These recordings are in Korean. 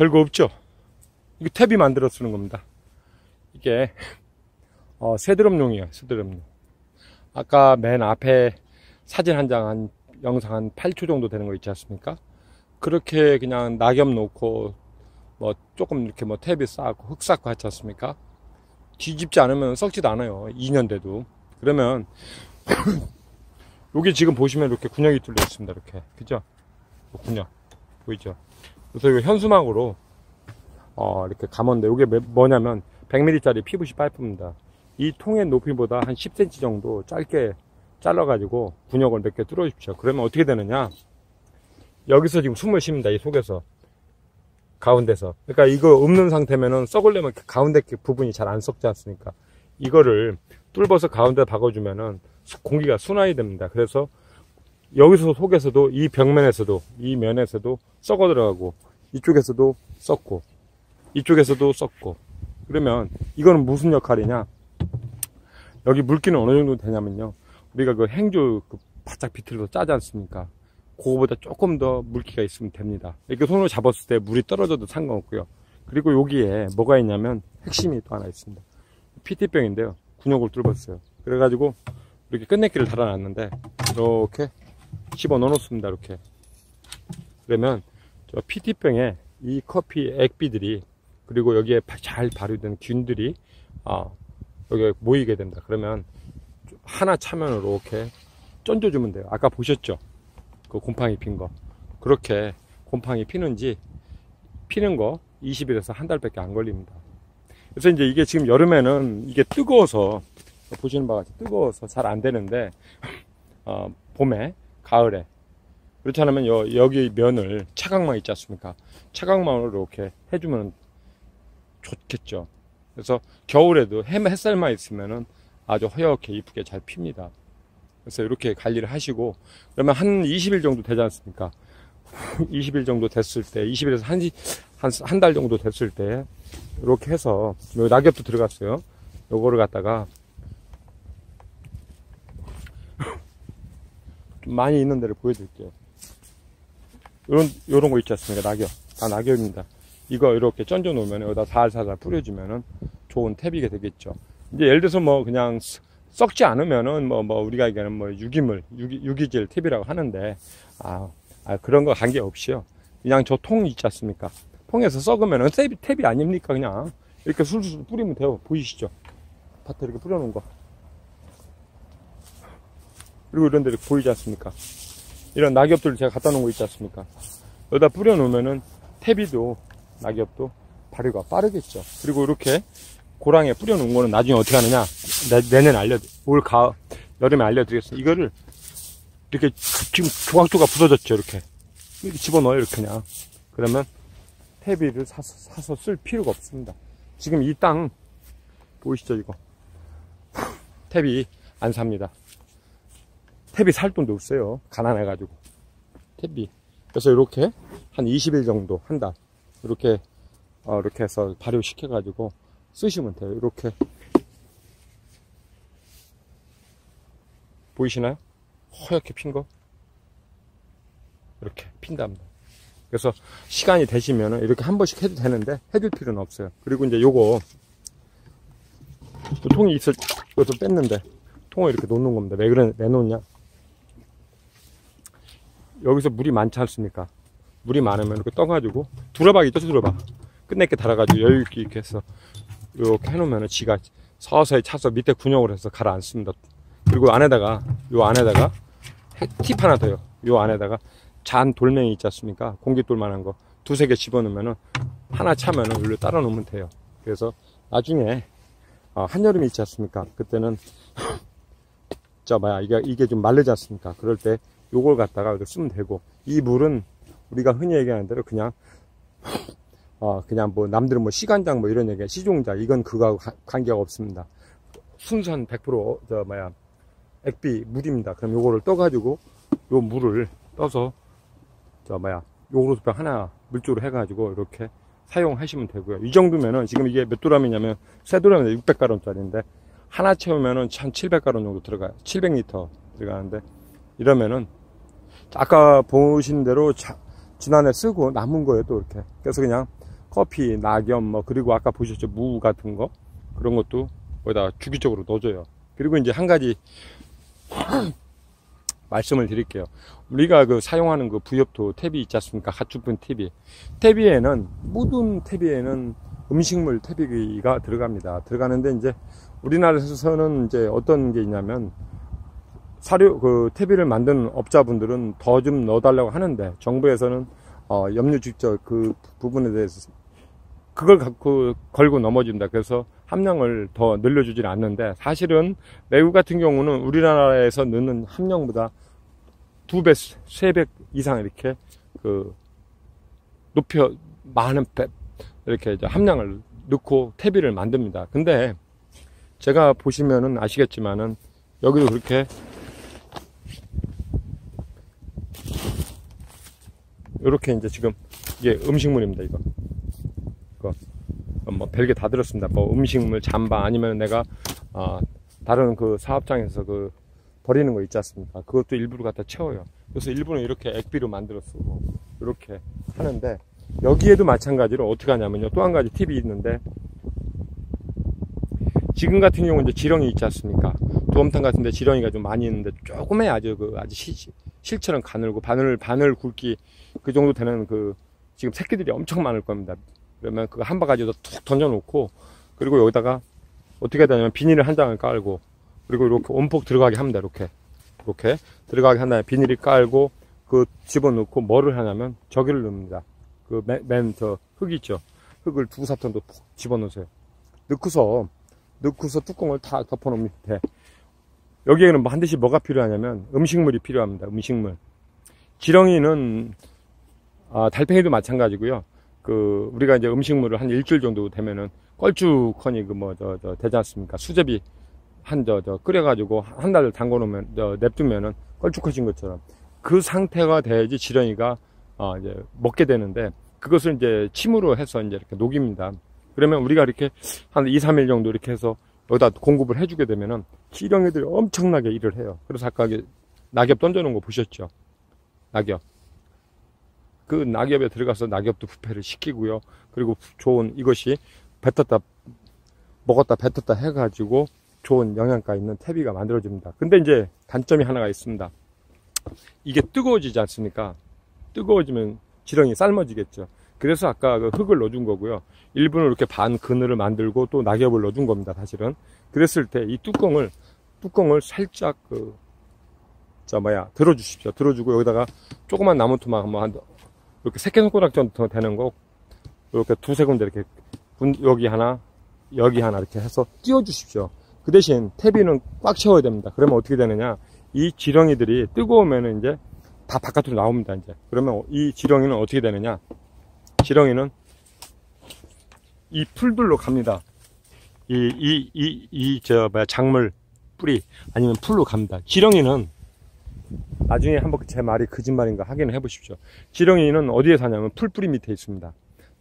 별거 없죠. 이거 탭이 만들어 쓰는 겁니다. 이게 새드럼용이에요. 새드럼용. 아까 맨 앞에 사진 한 장, 영상 한 8초 정도 되는 거 있지 않습니까? 그렇게 그냥 낙엽 놓고 뭐 조금 이렇게 뭐 탭이 쌓고 흙 쌓고 하지 않습니까? 뒤집지 않으면 썩지도 않아요. 2년 돼도. 그러면 여기 지금 보시면 이렇게 군역이 뚫려 있습니다. 이렇게. 그죠? 군역 보이죠? 그래서 이거 현수막으로 이렇게 감았는데, 이게 뭐냐면 100mm 짜리 PVC 파이프입니다. 이 통의 높이보다 한 10cm 정도 짧게 잘라가지고 군역을 몇 개 뚫어 주십시오. 그러면 어떻게 되느냐, 여기서 지금 숨을 쉽니다. 이 속에서, 가운데서. 그러니까 이거 없는 상태면은 썩으려면 가운데 부분이 잘 안 썩지 않습니까? 이거를 뚫어서 가운데 박아주면은 공기가 순환이 됩니다. 그래서 여기서 속에서도, 이 벽면에서도, 이 면에서도 썩어 들어가고, 이쪽에서도 썩고, 이쪽에서도 썩고. 그러면 이거는 무슨 역할이냐, 여기 물기는 어느 정도 되냐면요, 우리가 그 행주 그 바짝 비틀어서 짜지 않습니까? 그거보다 조금 더 물기가 있으면 됩니다. 이렇게 손으로 잡았을 때 물이 떨어져도 상관없고요. 그리고 여기에 뭐가 있냐면 핵심이 또 하나 있습니다. PT병인데요, 군역을 뚫었어요. 그래가지고 이렇게 끝내기를 달아놨는데 이렇게 집어 넣어 놓습니다. 이렇게. 그러면 저 PT병에 이 커피 액비들이, 그리고 여기에 잘 발효된 균들이 여기에 모이게 됩니다. 그러면 하나 차면 이렇게 쫀져주면 돼요. 아까 보셨죠? 그 곰팡이 핀 거. 그렇게 곰팡이 피는 거 20일에서 한 달밖에 안 걸립니다. 그래서 이제 이게 지금 여름에는 이게 뜨거워서, 보시는 바와 같이 뜨거워서 잘 안 되는데, 봄에, 가을에, 그렇지 않으면 여기 면을 차광망 있지 않습니까? 차광망으로 이렇게 해주면 좋겠죠. 그래서 겨울에도 햇살만 있으면은 아주 허옇게 이쁘게 잘 핍니다. 그래서 이렇게 관리를 하시고, 그러면 한 20일 정도 되지 않습니까? 20일 정도 됐을 때, 20일에서 한 달 정도 됐을 때, 이렇게 해서, 여기 낙엽도 들어갔어요. 요거를 갖다가, 좀 많이 있는 데를 보여드릴게요. 요런 거 있지 않습니까? 낙엽. 다 낙엽입니다. 이거 이렇게 con져 놓으면 여기다 살살살 뿌려주면은 좋은 탭이 되겠죠. 이제 예를 들어서 뭐 그냥 썩지 않으면은 뭐 우리가 얘기하는 뭐 유기질 탭이라고 하는데, 그런 거 관계없이요. 그냥 저 통 있지 않습니까? 통에서 썩으면은 탭이 아닙니까? 그냥 이렇게 술술 뿌리면 돼요. 보이시죠? 밭에 이렇게 뿌려놓은 거. 그리고 이런 데 보이지 않습니까? 이런 낙엽들 제가 갖다 놓은 거 있지 않습니까? 여기다 뿌려놓으면은 탭이도 낙엽도 발효가 빠르겠죠. 그리고 이렇게 고랑에 뿌려놓은 거는 나중에 어떻게 하느냐, 내년에 올 여름에 알려드리겠습니다. 이거를 이렇게 지금 조각조각 부서졌죠. 이렇게 집어넣어요. 이렇게 그냥. 그러면 탭이를 사서 쓸 필요가 없습니다. 지금 이 땅 보이시죠? 이거 탭이 안 삽니다. 탭이 살 돈도 없어요. 가난해가지고. 탭이. 그래서 이렇게 한 20일 정도, 한 달, 이렇게 해서 발효시켜가지고 쓰시면 돼요. 이렇게. 보이시나요? 허옇게 핀 거? 이렇게 핀답니다. 그래서 시간이 되시면은 이렇게 한 번씩 해도 되는데, 해줄 필요는 없어요. 그리고 이제 요거, 통이 이것도 뺐는데, 통을 이렇게 놓는 겁니다. 왜 놓냐? 여기서 물이 많지 않습니까? 물이 많으면 이렇게 떠가지고, 두러박 있죠? 두러박. 끝내게 달아가지고 여유있게 이렇게 해서, 이렇게 해놓으면 지가 서서히 차서 밑에 군역을 해서 가라앉습니다. 그리고 요 안에다가 팁 하나 더요. 요 안에다가 잔 돌멩이 있지 않습니까? 공깃돌 만한 거 두세 개 집어넣으면은 하나 차면은 여기로 따라 놓으면 돼요. 그래서 나중에 한여름이 있지 않습니까? 그때는 이게 좀 마르지 않습니까? 그럴 때 요걸 갖다가 쓰면 되고, 이 물은 우리가 흔히 얘기하는 대로 그냥 뭐 남들은 뭐 시간장 뭐 이런 얘기, 시종자, 이건 그거하고 관계가 없습니다. 순수한 100% 액비 물입니다. 그럼 요거를 떠가지고 요 물을 떠서 요구르트병 하나 물주로 해가지고 이렇게 사용하시면 되고요. 이 정도면은, 지금 이게 몇 도람이냐면 세 도람인데 600가론 짜리인데 하나 채우면은 한 700가론 정도 들어가요. 700리터 들어가는데, 이러면은 아까 보신 대로 지난해 쓰고 남은 거예요. 또 이렇게. 그래서 그냥 커피, 낙엽, 뭐, 그리고 아까 보셨죠? 무 같은 거. 그런 것도 거기다 주기적으로 넣어줘요. 그리고 이제 한 가지 말씀을 드릴게요. 우리가 그 사용하는 그 부엽토 퇴비 있지 않습니까? 가축분 퇴비. 퇴비에는, 모든 퇴비에는 음식물 퇴비가 들어갑니다. 들어가는데 이제 우리나라에서는 이제 어떤 게 있냐면 사료, 그 퇴비를 만드는 업자분들은 더 좀 넣어달라고 하는데 정부에서는 염류직접 그 부분에 대해서 그걸 갖고 걸고 넘어진다. 그래서 함량을 더 늘려주질 않는데 사실은 매우 같은 경우는 우리나라에서 넣는 함량보다 2배, 3배 이상 이렇게 그 높여 많은 배 이렇게 이제 함량을 넣고 퇴비를 만듭니다. 근데 제가 보시면은 아시겠지만은 여기도 그렇게 이렇게 이제 지금 이게 음식물입니다. 이거 뭐 별게 다 들었습니다. 뭐 음식물, 잠바 아니면 내가 다른 그 사업장에서 그 버리는 거 있지 않습니까? 그것도 일부러 갖다 채워요. 그래서 일부는 이렇게 액비로 만들어 쓰고 이렇게 하는데 여기에도 마찬가지로 어떻게 하냐면요. 또 한 가지 팁이 있는데 지금 같은 경우는 이제 지렁이 있지 않습니까? 두엄탕 같은데 지렁이가 좀 많이 있는데 조금의 아주 실처럼 가늘고 바늘 굵기 그 정도 되는 그 지금 새끼들이 엄청 많을 겁니다. 그러면 그 한 바가지도 툭 던져 놓고 그리고 여기다가 어떻게 되냐면 비닐을 한 장을 깔고 그리고 이렇게 온폭 들어가게 합니다. 이렇게 들어가게 한 다음에 비닐을 깔고 그 집어넣고 뭐를 하냐면 저기를 넣습니다. 그 맨 저 흙 있죠. 흙을 2-3톤도 푹 집어넣으세요. 넣고서 뚜껑을 다 덮어 놓으면 돼. 여기에는 반드시 뭐가 필요하냐면 음식물이 필요합니다. 음식물. 지렁이는 달팽이도 마찬가지고요. 그 우리가 이제 음식물을 한 일주일 정도 되면은 껄쭉하니 그 뭐 되지 않습니까? 수제비 끓여가지고 한 달 담궈 놓으면 냅두면은 껄쭉해진 것처럼 그 상태가 돼야지 지렁이가 이제 먹게 되는데 그것을 이제 침으로 해서 이제 이렇게 녹입니다. 그러면 우리가 이렇게 한 2-3일 정도 이렇게 해서 여기다 공급을 해주게 되면은 지렁이들이 엄청나게 일을 해요. 그래서 아까 낙엽 던져놓은 거 보셨죠? 낙엽. 그 낙엽에 들어가서 낙엽도 부패를 시키고요. 그리고 좋은 이것이 먹었다 뱉었다 해가지고 좋은 영양가 있는 퇴비가 만들어집니다. 근데 이제 단점이 하나가 있습니다. 이게 뜨거워지지 않습니까? 뜨거워지면 지렁이 삶아지겠죠. 그래서 아까 그 흙을 넣어준 거고요. 일부는 이렇게 반 그늘을 만들고 또 낙엽을 넣어준 겁니다. 사실은. 그랬을 때 이 뚜껑을 살짝 들어주십시오. 들어주고 여기다가 조그만 나무 토막 한번 이렇게 새끼손가락 정도 되는 거 이렇게 2-3군데 이렇게 여기 하나 이렇게 해서 띄워주십시오. 그 대신 퇴비는 꽉 채워야 됩니다. 그러면 어떻게 되느냐? 이 지렁이들이 뜨거우면 이제 다 바깥으로 나옵니다. 이제 그러면 이 지렁이는 어떻게 되느냐? 지렁이는 이 풀들로 갑니다. 작물 뿌리 아니면 풀로 갑니다. 지렁이는 나중에 한번 제 말이 거짓말인가 확인을 해 보십시오. 지렁이는 어디에 사냐면 풀뿌리 밑에 있습니다.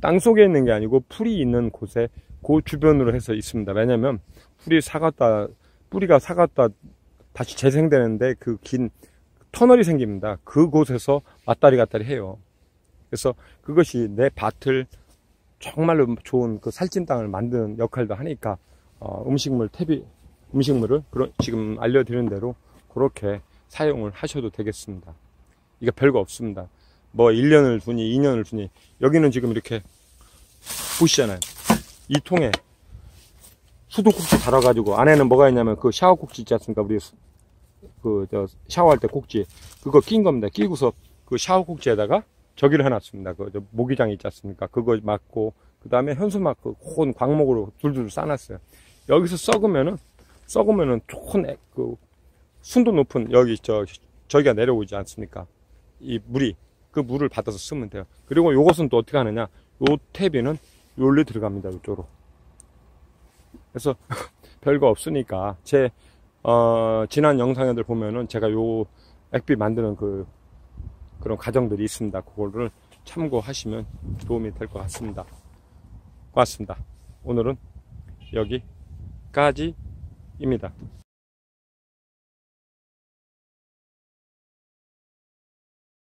땅 속에 있는 게 아니고 풀이 있는 곳에 그 주변으로 해서 있습니다. 왜냐면 뿌리가 사갔다 다시 재생되는데 그 긴 터널이 생깁니다. 그곳에서 왔다리 갔다리 해요. 그래서 그것이 내 밭을 정말로 좋은 그 살찐 땅을 만드는 역할도 하니까 음식물을 지금 알려드린 대로 그렇게 사용을 하셔도 되겠습니다. 이게 별거 없습니다. 뭐 1년을 두니 2년을 두니 여기는 지금 이렇게 보시잖아요. 이 통에 수도꼭지 달아가지고 안에는 뭐가 있냐면 그 샤워꼭지 있지 않습니까? 우리 샤워할 때 꼭지 그거 낀 겁니다. 끼고서 그 샤워꼭지에다가 저기를 해놨습니다. 그 모기장 있지 않습니까? 그거 맞고 그 다음에 현수막 혼 광목으로 둘둘 싸놨어요. 여기서 썩으면은 좋은 그 순도 높은 저기가 내려오지 않습니까? 이 물이 그 물을 받아서 쓰면 돼요. 그리고 요것은 또 어떻게 하느냐? 요 퇴비는 요리 들어갑니다. 이쪽으로. 그래서 별거 없으니까 제 지난 영상들 보면은 제가 요 액비 만드는 그런 과정들이 있습니다. 그거를 참고하시면 도움이 될 것 같습니다. 고맙습니다. 오늘은 여기까지입니다.